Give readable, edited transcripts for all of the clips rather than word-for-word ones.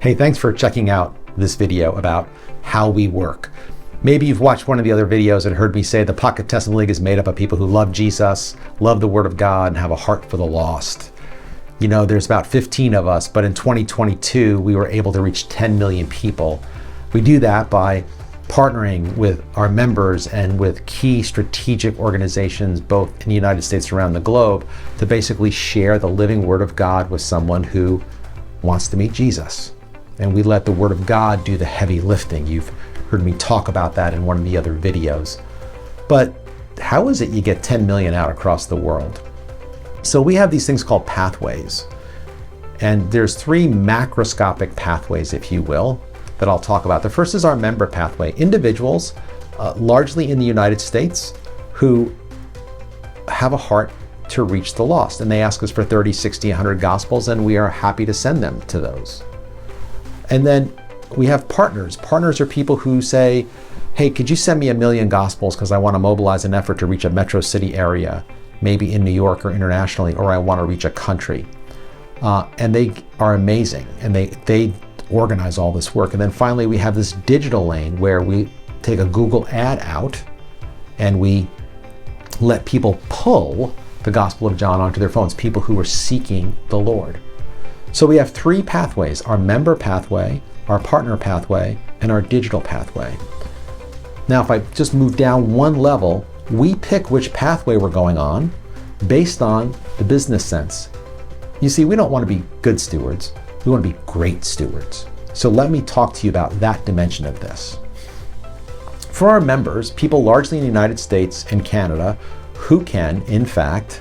Hey, thanks for checking out this video about how we work. Maybe you've watched one of the other videos and heard me say the Pocket Testimony League is made up of people who love Jesus, love the Word of God, and have a heart for the lost. You know, there's about 15 of us, but in 2022, we were able to reach 10 million people. We do that by partnering with our members and with key strategic organizations, both in the United States and around the globe, to basically share the living Word of God with someone who wants to meet Jesus. And we let the Word of God do the heavy lifting. You've heard me talk about that in one of the other videos. But how is it you get 10 million out across the world? So we have these things called pathways. And there's three macroscopic pathways, if you will, that I'll talk about. The first is our member pathway. Individuals, largely in the United States, who have a heart to reach the lost. And they ask us for 30, 60, 100 gospels, and we are happy to send them to those. And then we have partners. Partners are people who say, hey, could you send me 1 million gospels because I want to mobilize an effort to reach a metro city area, maybe in New York or internationally, or I want to reach a country. And they are amazing, and they organize all this work. And then finally, we have this digital lane where we take a Google ad out and we let people pull the Gospel of John onto their phones, people who are seeking the Lord. So we have three pathways: our member pathway, our partner pathway, and our digital pathway. Now, if I just move down one level, we pick which pathway we're going on based on the business sense. You see, we don't want to be good stewards. We want to be great stewards. So let me talk to you about that dimension of this. For our members, people largely in the United States and Canada who can, in fact,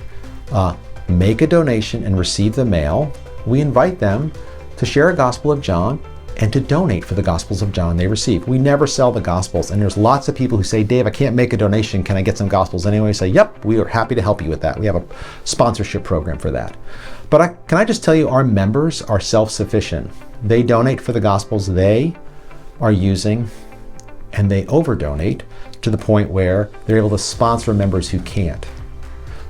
make a donation and receive the mail, we invite them to share a Gospel of John and to donate for the Gospels of John they receive. We never sell the Gospels, and there's lots of people who say, Dave, I can't make a donation. Can I get some Gospels anyway? I say, yep, we are happy to help you with that. We have a sponsorship program for that. But can I just tell you, our members are self-sufficient. They donate for the Gospels they are using, and they over-donate to the point where they're able to sponsor members who can't.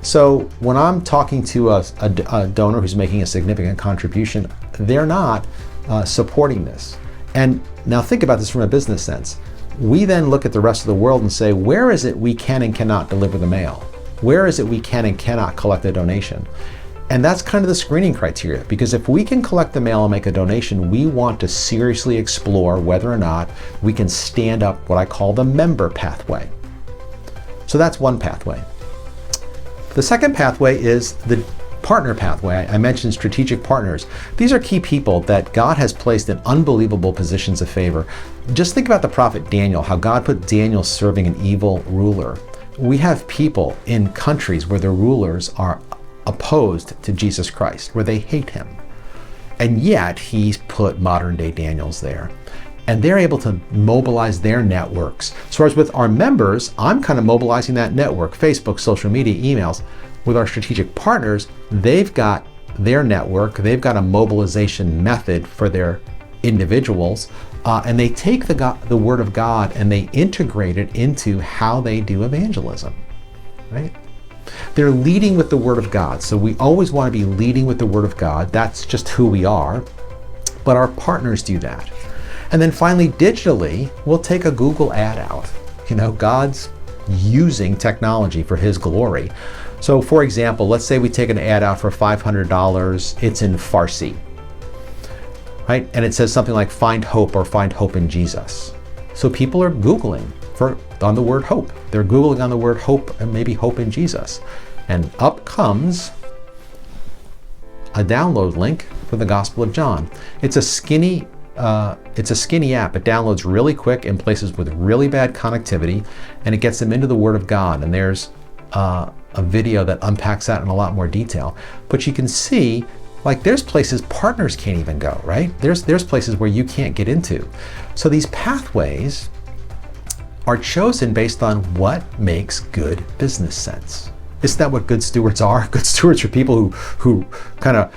So when I'm talking to a donor who's making a significant contribution, they're not supporting this. And now think about this from a business sense. We then look at the rest of the world and say, where is it we can and cannot deliver the mail? Where is it we can and cannot collect a donation? And that's kind of the screening criteria, because if we can collect the mail and make a donation, we want to seriously explore whether or not we can stand up what I call the member pathway. So that's one pathway. The second pathway is the partner pathway. I mentioned strategic partners. These are key people that God has placed in unbelievable positions of favor. Just think about the prophet Daniel, how God put Daniel serving an evil ruler. We have people in countries where the rulers are opposed to Jesus Christ, where they hate him. And yet he's put modern day Daniels there. And they're able to mobilize their networks. So as with our members, I'm kind of mobilizing that network, Facebook, social media, emails. With our strategic partners, they've got their network, they've got a mobilization method for their individuals, and they take the Word of God and they integrate it into how they do evangelism, right? They're leading with the Word of God. So we always want to be leading with the Word of God. That's just who we are. But our partners do that. And then finally, digitally, we'll take a Google ad out. You know, God's using technology for His glory. So for example, let's say we take an ad out for $500. It's in Farsi, right? And it says something like find hope or find hope in Jesus. So people are Googling on the word hope. They're Googling on the word hope and maybe hope in Jesus. And up comes a download link for the Gospel of John. It's a skinny app. It downloads really quick in places with really bad connectivity, and it gets them into the Word of God. And there's a video that unpacks that in a lot more detail. But you can see, like, there's places partners can't even go, right? There's places where you can't get into. So these pathways are chosen based on what makes good business sense. Isn't that what good stewards are? Good stewards are people who kind of,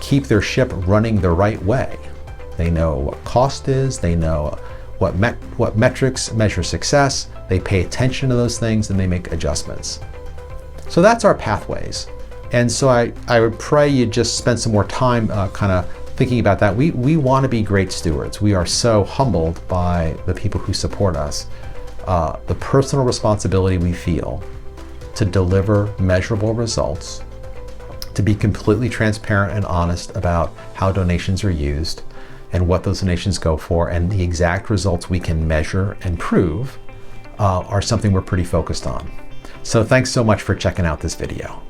keep their ship running the right way. They know what cost is, they know what metrics measure success, they pay attention to those things, and they make adjustments. So that's our pathways. And so I would pray you just spend some more time kind of thinking about that, we want to be great stewards. We are so humbled by the people who support us. The personal responsibility we feel to deliver measurable results, to be completely transparent and honest about how donations are used and what those donations go for, and the exact results we can measure and prove are something we're pretty focused on. So thanks so much for checking out this video.